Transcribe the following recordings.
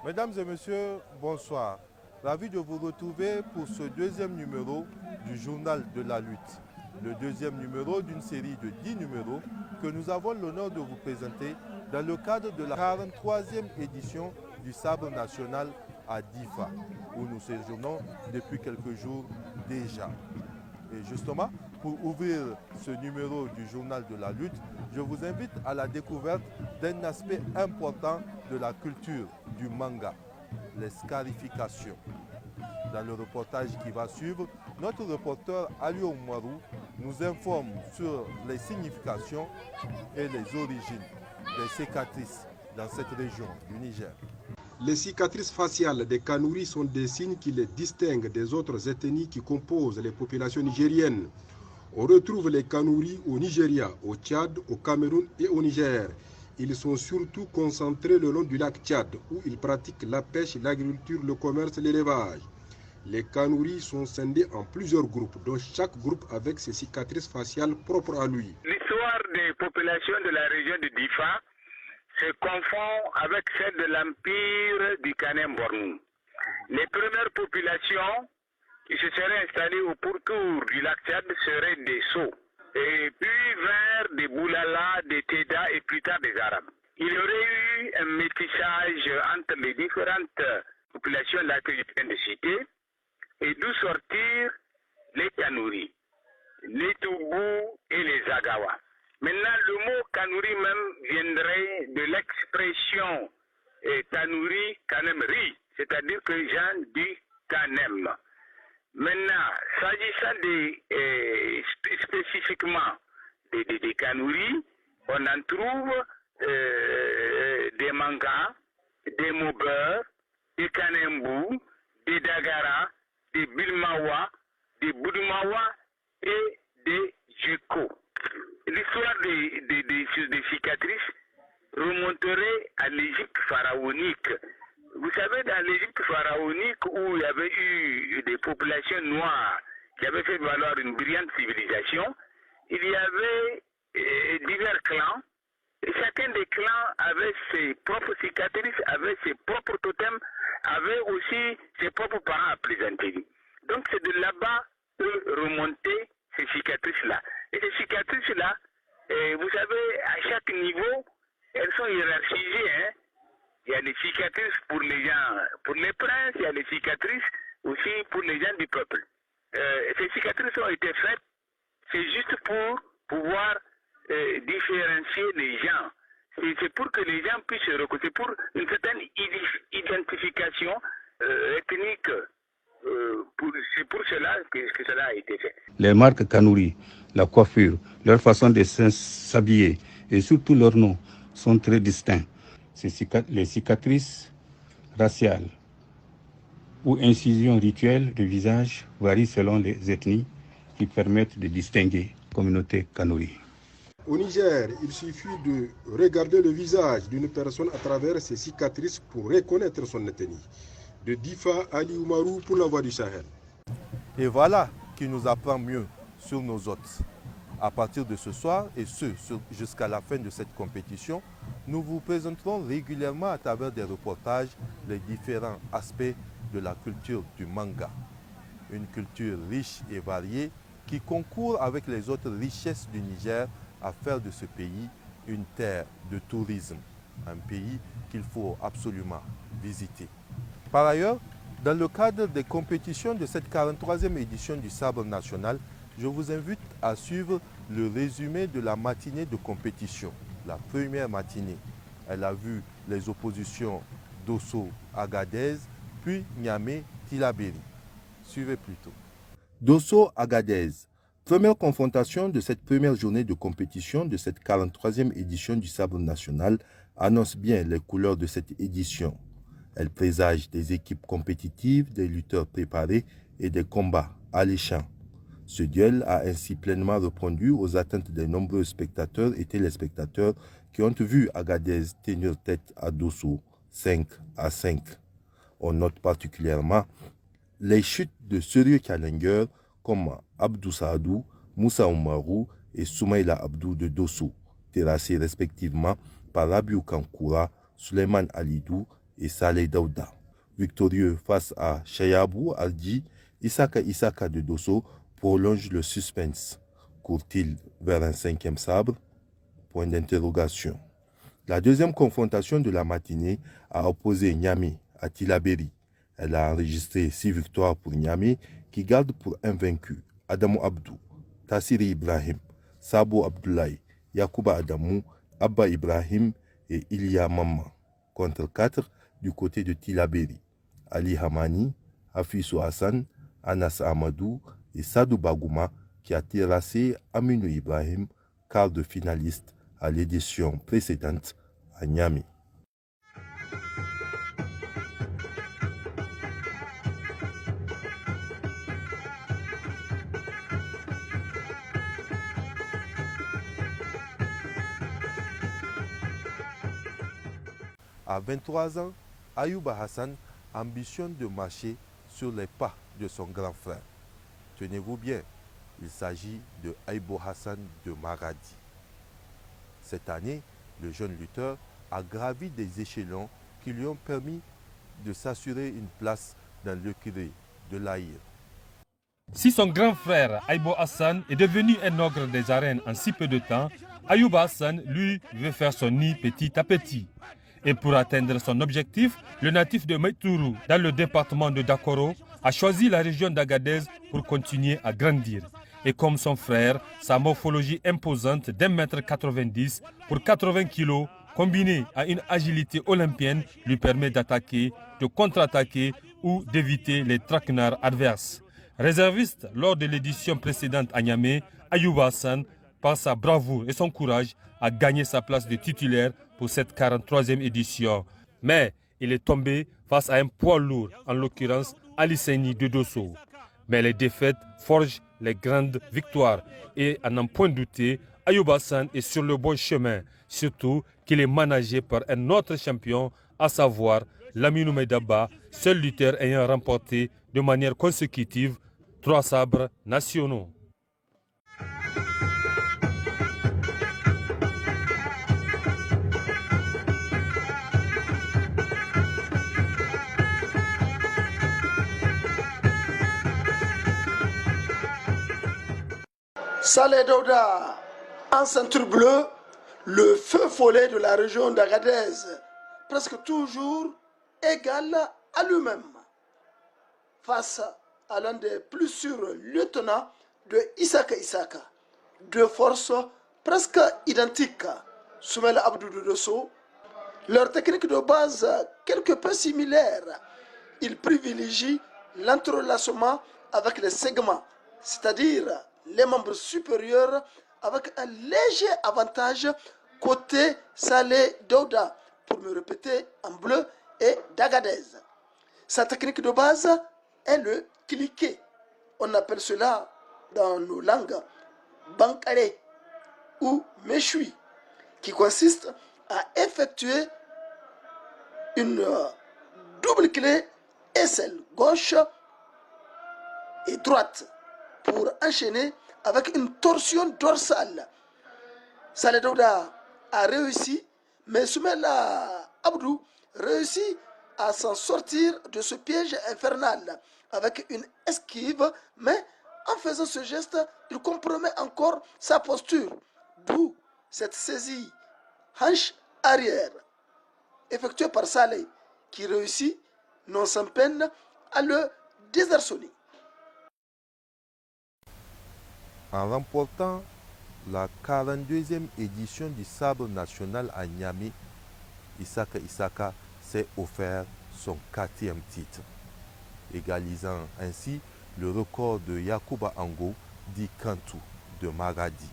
Mesdames et messieurs, bonsoir. Ravi de vous retrouver pour ce deuxième numéro du Journal de la lutte. Le deuxième numéro d'une série de 10 numéros que nous avons l'honneur de vous présenter dans le cadre de la 43e édition du Sabre national à Difa, où nous séjournons depuis quelques jours déjà. Et justement, pour ouvrir ce numéro du Journal de la lutte, je vous invite à la découverte d'un aspect important de la culture du manga, les scarifications. Dans le reportage qui va suivre, notre reporter Aliou Oumarou nous informe sur les significations et les origines des cicatrices dans cette région du Niger. Les cicatrices faciales des Kanouris sont des signes qui les distinguent des autres ethnies qui composent les populations nigériennes. On retrouve les Kanouris au Nigeria, au Tchad, au Cameroun et au Niger. Ils sont surtout concentrés le long du lac Tchad, où ils pratiquent la pêche, l'agriculture, le commerce et l'élevage. Les Kanouris sont scindés en plusieurs groupes, dont chaque groupe avec ses cicatrices faciales propres à lui. L'histoire des populations de la région de Difa se confond avec celle de l'empire du Kanem-Bornou. Les premières populations qui se seraient installées au pourtour du lac Tchad seraient des Sceaux, et puis vers des Boulala, des Teda et plus tard des Arabes. Il y aurait eu un métissage entre les différentes populations là que je viens de citer, et d'où sortir les Kanouris, les Toubou et les Zagawa. Maintenant, le mot Kanouri même viendrait de l'expression Kanouri, Kanemri, c'est-à-dire que gens du Kanem. Maintenant, s'agissant spécifiquement des Kanouris, on en trouve des mangas, des Mobeurs, des Kanembou, des Dagara, des Bilmawa, des Boudmawa et des Jeko. L'histoire des cicatrices remonterait à l'Égypte pharaonique. Vous savez, dans l'Égypte pharaonique, où il y avait eu des populations noires qui avaient fait valoir une brillante civilisation, il y avait divers clans, et chacun des clans avait ses propres cicatrices, avait ses propres totems, avait aussi ses propres parents à présenter. Donc c'est de là-bas que remontaient ces cicatrices-là. Et ces cicatrices-là, vous savez, à chaque niveau, elles sont hiérarchisées. Hein. Il y a des cicatrices pour les gens, pour les princes, il y a des cicatrices aussi pour les gens du peuple. Ces cicatrices ont été faites, c'est juste pour pouvoir différencier les gens. C'est pour que les gens puissent se reconnaître, c'est pour une certaine identification ethnique. C'est pour cela que cela a été fait. Les marques Kanouri, la coiffure, leur façon de s'habiller et surtout leurs noms sont très distincts. Les cicatrices raciales ou incisions rituelles de visage varient selon les ethnies qui permettent de distinguer la communauté Kanouri. Au Niger, il suffit de regarder le visage d'une personne à travers ses cicatrices pour reconnaître son ethnie. De Difa, Ali Oumarou pour la Voix du Sahel. Et voilà qui nous apprend mieux sur nos hôtes. À partir de ce soir et jusqu'à la fin de cette compétition, nous vous présenterons régulièrement à travers des reportages les différents aspects de la culture du manga. Une culture riche et variée qui concourt avec les autres richesses du Niger à faire de ce pays une terre de tourisme, un pays qu'il faut absolument visiter. Par ailleurs, dans le cadre des compétitions de cette 43e édition du Sabre national, je vous invite à suivre le résumé de la matinée de compétition, la première matinée. Elle a vu les oppositions Dosso-Agadez, puis Niamey-Tillabéri. Suivez plutôt. Dosso-Agadez, première confrontation de cette première journée de compétition de cette 43e édition du Sabre national, annonce bien les couleurs de cette édition. Elle présage des équipes compétitives, des lutteurs préparés et des combats alléchants. Ce duel a ainsi pleinement répondu aux attentes des nombreux spectateurs et téléspectateurs qui ont vu Agadez tenir tête à Dosso 5-5. On note particulièrement les chutes de sérieux challengers comme Abdou Saadou, Moussa Oumarou et Soumaïla Abdou de Dosso, terrassés respectivement par Rabiou Kankoura, Suleiman Alidou et Saleh Daouda. Victorieux face à Chayabou Aldi, Isaka de Dosso prolonge le suspense. Court-il vers un 5e sabre? Point d'interrogation. La deuxième confrontation de la matinée a opposé Niamey à Tillabéri. Elle a enregistré 6 victoires pour Niamey qui garde pour invaincu Adamou Abdou, Tassiri Ibrahim, Sabo Abdoulaye, Yakuba Adamou, Abba Ibrahim et Ilia Mamma. Contre 4 du côté de Tillabéri. Ali Hamani, Afisou Hassan, Anas Amadou et Sadou Bagouma qui a terrassé Aminou Ibrahim, quart de finaliste à l'édition précédente à Niamey. À 23 ans, Ayouba Hassan ambitionne de marcher sur les pas de son grand frère. Tenez-vous bien, il s'agit de Aibo Hassan de Maradi. Cette année, le jeune lutteur a gravi des échelons qui lui ont permis de s'assurer une place dans l'écurie de l'Aïr. Si son grand frère Aibo Hassan est devenu un ogre des arènes en si peu de temps, Ayouba Hassan, lui, veut faire son nid petit à petit. Et pour atteindre son objectif, le natif de Maïtourou, dans le département de Dakoro, a choisi la région d'Agadez pour continuer à grandir. Et comme son frère, sa morphologie imposante d'1,90 m pour 80 kg, combinée à une agilité olympienne, lui permet d'attaquer, de contre-attaquer ou d'éviter les traquenards adverses. Réserviste lors de l'édition précédente à Niamey, Ayouba Hassan, par sa bravoure et son courage, a gagné sa place de titulaire pour cette 43e édition. Mais il est tombé face à un poids lourd, en l'occurrence Ali Seyni de Dosso. Mais les défaites forgent les grandes victoires et à n'en point douter, Ayouba Hassan est sur le bon chemin, surtout qu'il est managé par un autre champion, à savoir Laminou Medaba, seul lutteur ayant remporté de manière consécutive 3 sabres nationaux. Saleh Daouda, en ceinture bleue, le feu follet de la région d'Agadez, presque toujours égal à lui-même, face à l'un des plus sûrs lieutenants de Isaka, deux forces presque identiques, Soumel Abdou de Dosso. Leur technique de base quelque peu similaire, ils privilégient l'entrelacement avec les segments, c'est-à-dire les membres supérieurs avec un léger avantage côté Saleh Daouda, pour me répéter en bleu et d'Agadez. Sa technique de base est le cliquet. On appelle cela dans nos langues bankare ou méchoui, qui consiste à effectuer une double clé aisselle gauche et droite pour enchaîner avec une torsion dorsale. Saleh Daouda a réussi, mais Soumela Abdou réussit à s'en sortir de ce piège infernal avec une esquive, mais en faisant ce geste, il compromet encore sa posture, d'où cette saisie hanche arrière effectuée par Saleh, qui réussit non sans peine à le désarçonner. En remportant la 42e édition du sabre national à Niamey, Isaka s'est offert son 4e titre, égalisant ainsi le record de Yakuba Ango dit Kantou de Maradi.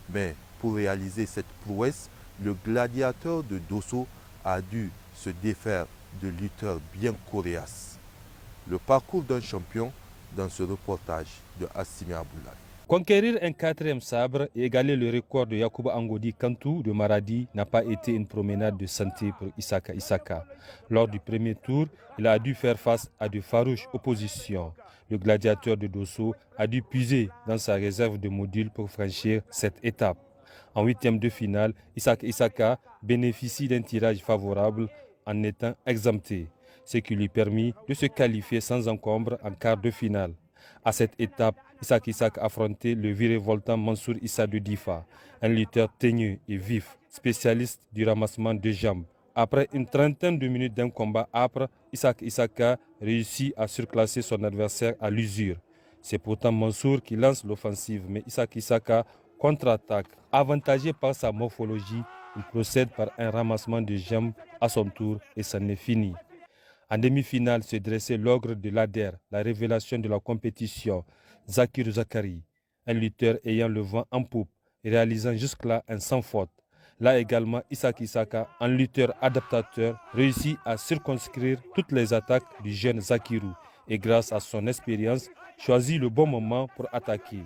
Mais pour réaliser cette prouesse, le gladiateur de Dosso a dû se défaire de lutteurs bien coriaces. Le parcours d'un champion dans ce reportage de Assimi Aboulaye. Conquérir un 4e sabre et égaler le record de Yakuba Angodi Kantou de Maradi n'a pas été une promenade de santé pour Isaka. Lors du premier tour, il a dû faire face à de farouches oppositions. Le gladiateur de Dosso a dû puiser dans sa réserve de modules pour franchir cette étape. En 8e de finale, Isaka bénéficie d'un tirage favorable en étant exempté, ce qui lui permit de se qualifier sans encombre en quart de finale. À cette étape, Issa Issac affrontait le virevoltant Mansour Issa de Difa, un lutteur teigneux et vif, spécialiste du ramassement de jambes. Après une trentaine de minutes d'un combat âpre, Issa Issac réussit à surclasser son adversaire à l'usure. C'est pourtant Mansour qui lance l'offensive, mais Issa Issac contre-attaque. Avantagé par sa morphologie, il procède par un ramassement de jambes à son tour et c'en est fini. En demi-finale se dressait l'ogre de l'Ader, la révélation de la compétition, Zakir Zakari, un lutteur ayant le vent en poupe et réalisant jusque-là un sans faute. Là également, Issa Issac, un lutteur adaptateur, réussit à circonscrire toutes les attaques du jeune Zakirou et grâce à son expérience, choisit le bon moment pour attaquer.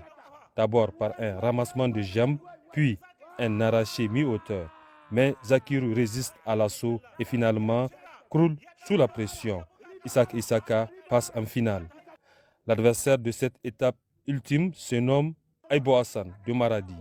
D'abord par un ramassement de jambes, puis un arraché mi-hauteur. Mais Zakirou résiste à l'assaut et finalement croule sous la pression. Issa Issac passe en finale. L'adversaire de cette étape ultime se nomme Aibo Hassan de Maradi,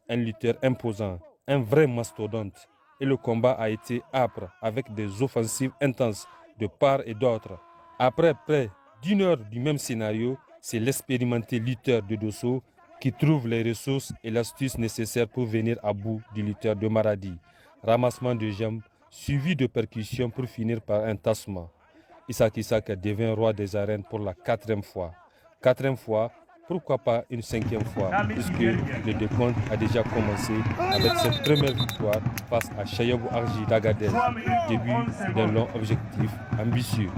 un lutteur imposant, un vrai mastodonte. Et le combat a été âpre avec des offensives intenses de part et d'autre. Après près d'une heure du même scénario, c'est l'expérimenté lutteur de Dosso qui trouve les ressources et l'astuce nécessaires pour venir à bout du lutteur de Maradi. Ramassement de jambes, suivi de percussions pour finir par un tassement. Issa Issac devient roi des arènes pour la 4e fois. 4e fois, pourquoi pas une 5e fois, puisque le décompte a déjà commencé avec cette première victoire face à Chayabou Arji d'Agadez, début d'un long objectif ambitieux.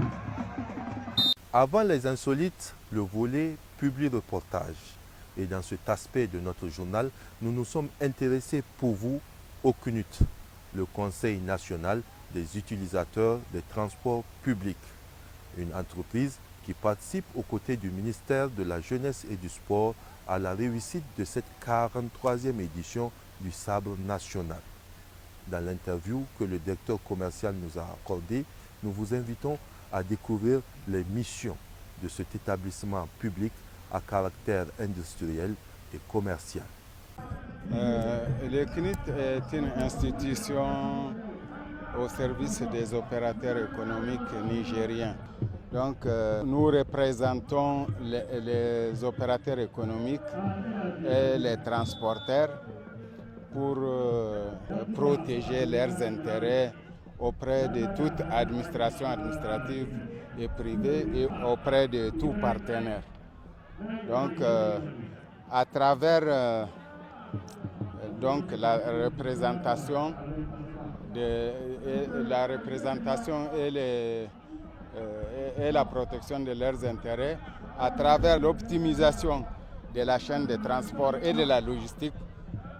Avant les insolites, le volet publi-reportage. Et dans cet aspect de notre journal, nous nous sommes intéressés pour vous au CNUT, le Conseil national des utilisateurs des transports publics, une entreprise qui participe aux côtés du ministère de la Jeunesse et du Sport à la réussite de cette 43e édition du Sabre national. Dans l'interview que le directeur commercial nous a accordée, nous vous invitons à découvrir les missions de cet établissement public à caractère industriel et commercial. Le CNUT est une institution au service des opérateurs économiques nigériens. Donc, nous représentons les opérateurs économiques et les transporteurs pour protéger leurs intérêts auprès de toute administration administrative et privée et auprès de tout partenaire. Donc, à travers la représentation et la protection de leurs intérêts, à travers l'optimisation de la chaîne de transport et de la logistique,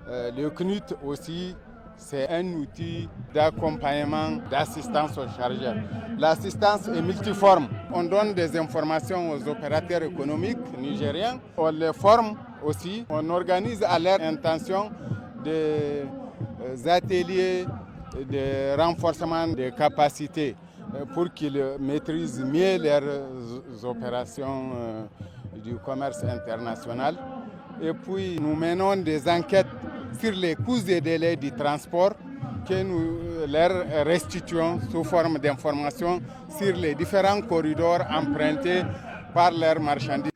le CNUT aussi, c'est un outil d'accompagnement, d'assistance aux chargeurs. L'assistance est multiforme. On donne des informations aux opérateurs économiques nigériens. On les forme aussi. On organise à leur intention des ateliers de renforcement des capacités pour qu'ils maîtrisent mieux leurs opérations du commerce international. Et puis nous menons des enquêtes sur les coûts et délais du transport que nous leur restituons sous forme d'informations sur les différents corridors empruntés par leurs marchandises.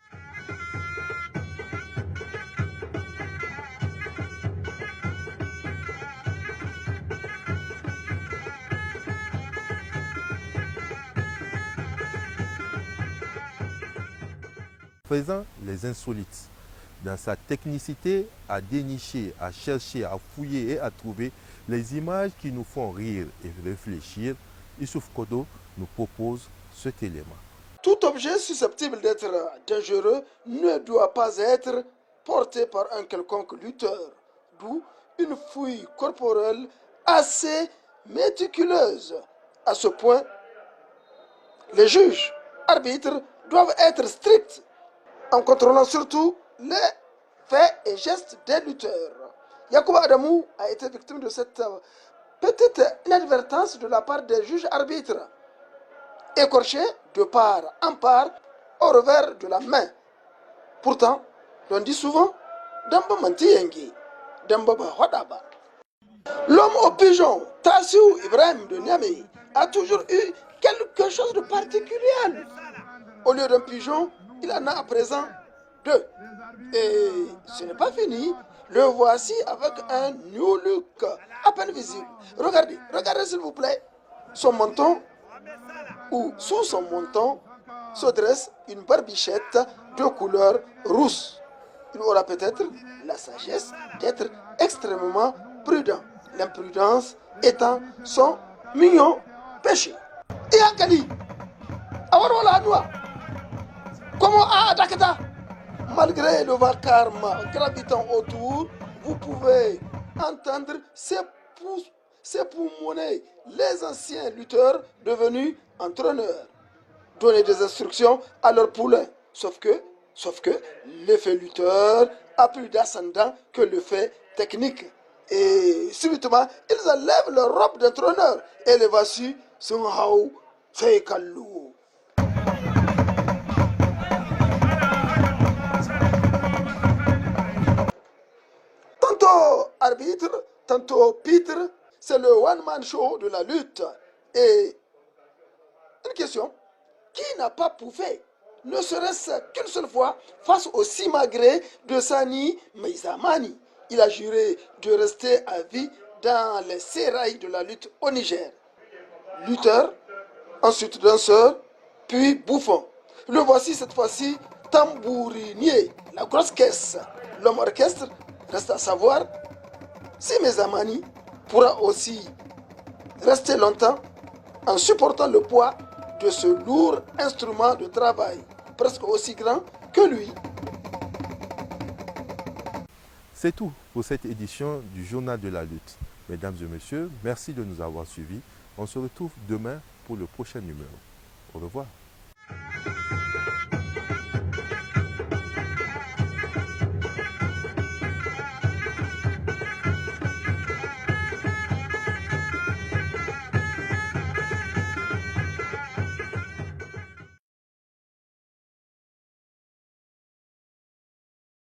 Présent les insolites. Dans sa technicité à dénicher, à chercher, à fouiller et à trouver les images qui nous font rire et réfléchir, Youssouf Kodo nous propose cet élément. Tout objet susceptible d'être dangereux ne doit pas être porté par un quelconque lutteur, d'où une fouille corporelle assez méticuleuse. À ce point, les juges, arbitres doivent être stricts en contrôlant surtout les faits et gestes des lutteurs. Yacouba Adamou a été victime de cette petite inadvertance de la part des juges arbitres, écorché de part en part au revers de la main. Pourtant, l'on dit souvent Damba Mantiyengi, Damba Hodaba. L'homme au pigeon, Tassiou Ibrahim de Niamey, a toujours eu quelque chose de particulier. Au lieu d'un pigeon, il en a à présent 2. Et ce n'est pas fini. Le voici avec un new look à peine visible. Regardez, regardez s'il vous plaît. Son menton, ou sous son menton, se dresse une barbichette de couleur rousse. Il aura peut-être la sagesse d'être extrêmement prudent. L'imprudence étant son mignon péché. Et Ankali, Awarola Noa, comment a Dakata? Malgré le vacarme gravitant autour, vous pouvez entendre s'époumoner les anciens lutteurs devenus entraîneurs, donner des instructions à leurs poulains. Sauf que l'effet lutteur a plus d'ascendant que l'effet technique. Et subitement, ils enlèvent leur robe d'entraîneur et les voici sont hao fait kalou. Tantôt arbitre, tantôt pitre, c'est le one-man show de la lutte. Et une question, qui n'a pas pouffé, ne serait-ce qu'une seule fois, face au simagré de Sani Meizamani? Il a juré de rester à vie dans les sérails de la lutte au Niger. Lutteur, ensuite danseur, puis bouffon. Le voici cette fois-ci tambourinier, la grosse caisse. L'homme orchestre, reste à savoir si Meizamani pourra aussi rester longtemps en supportant le poids de ce lourd instrument de travail, presque aussi grand que lui. C'est tout pour cette édition du Journal de la lutte. Mesdames et messieurs, merci de nous avoir suivis. On se retrouve demain pour le prochain numéro. Au revoir.